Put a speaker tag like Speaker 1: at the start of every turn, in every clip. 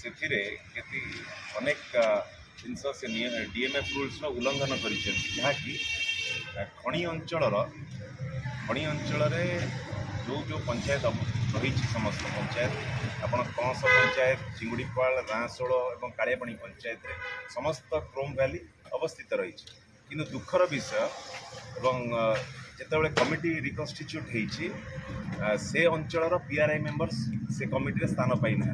Speaker 1: ସେଥିରେ କେତେ ଅନେକ ଜିନିଷ ସେ ଡିଏମ୍ଏଫ୍ ରୁଲ୍ସର ଉଲ୍ଲଂଘନ କରିଛନ୍ତି, ଯାହାକି ଖଣି ଅଞ୍ଚଳରେ जो पंचायत रही समस्त पंचायत आपण कंस पंचायत चिंगुड़ीपाल राँसोल और कालियापाणी पंचायत रे समस्त क्रोम वैली अवस्थित रही किंतु दुखर विषय जितेबाला कमिटी रिकन्स्टिट्यूट होती से अंचल पीआरआई मेंबर्स से कमिटी स्थान पाई ना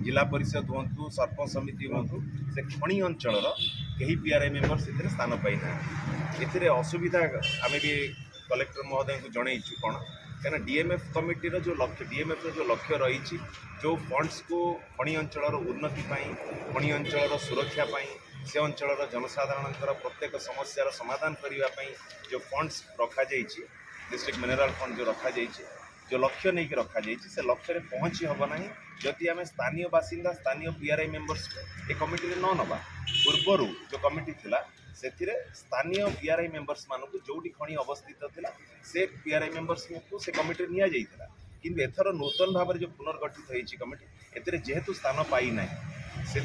Speaker 1: जिला परिषद हूँ सरपंच समिति हूँ से खणी अंचल कहीं पीआरआई मेंबर्स स्थान पाई ना ए असुविधा आम भी कलेक्टर महोदय को जनईचु कौन क्या डीएमएफ कमिटी जो लक्ष्य डीएमएफ जो लक्ष्य रही जो फंड्स को खणी अंचल उन्नति खणी अंचल सुरक्षा से अंचल जनसाधारण प्रत्येक समस्यार समाधान करने जो फंड्स रखा डिस्ट्रिक्ट मिनरल फंड जो रखा जो लक्ष्य नहीं रखा से लक्ष्य में पहुँची हम ना जदि आम स्थानीय बासिंदा स्थानीय पीआरआई मेंबर्स ए कमिटी न नवा पूर्वर जो कमिटी थिला से स्थानीय पीआरआई मेंबर्स मानक जोटी खणी अवस्थित थिला से पीआरआई मेंबर्स को से कमिटी निया जाइथिला किंतु एथर नूतन भाव में जो पुनर्गठित होती कमिटी एते जेहेतु स्थान पाई ना से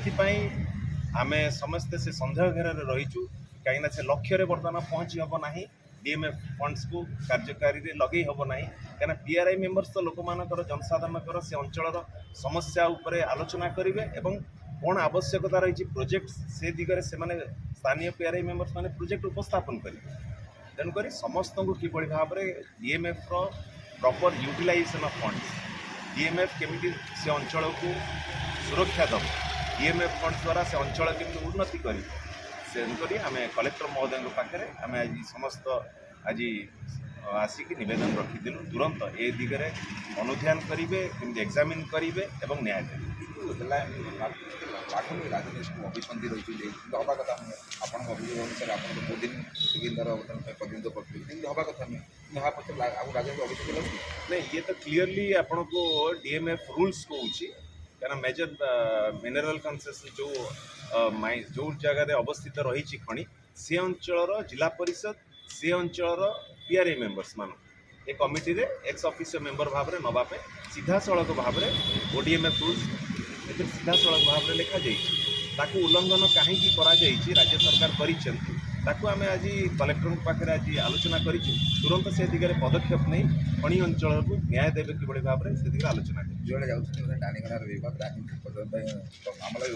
Speaker 1: आमे समस्ते से संदेह घेर रहीचु कहीं से लक्ष्य रे बर्तमान पहुँची हम ना डीएमएफ फंड्स को कार्यकारी लगे हम ना कहीं पीआरआई मेंबर्स तो लोक मानकर जनसाधारण से अंचल समस्या उपरे आलोचना करेंगे एवं कौन आवश्यकता रही प्रोजेक्ट से दिगरे से माने स्थानीय पीआरआई मेंबर्स माने प्रोजेक्ट उपस्थापन करेंगे तेणुक समस्त को किभली भाव में DMF proper utilisation of funds DMF committee से अंचल को सुरक्षा दब डीएमएफ फंड्स द्वारा से अंचल केमी उन्नति करें तेणुक आम कलेक्टर महोदय पाखे आम आज समस्त आज आसिक नवेदन रखीलु तुरंत ए दिगरे अनुध्यान करेंगे एग्जामिन करेंगे और न्याय देवे
Speaker 2: राजनीति अभिसंधि रही हवा कथा नुहे आप अभियोग अनुसार आप बहुत दिन प्रतिनिधित्व करते हवा कथा नुहे पक्ष राजनीति अभिषेक
Speaker 1: नहीं ये तो क्लीयरली आपन को डीएमएफ रूल्स कहूँ क्या मेजर मिनरल कंसेशन जो जगह अवस्थित रही खणी से अंचल जिला परिषद से अंचल पीआरआई मेंबर्स मान ए कमिटी रे एक्स ऑफिसर मेंबर भाव में नवापे सीधा सड़क भाव में ओडीएमएफ रूल्स सीधा सड़क भाव में लिखा जाकू उल्लंघन कहीं राज्य सरकार करें आज कलेक्टर पाखे आज आलोचना कर तुरंत से दिगरे पदक्षेप नहीं खणी अंचल को न्याय देवे कि भाव में से आलोचना कर
Speaker 2: जो जाऊँ राजनीति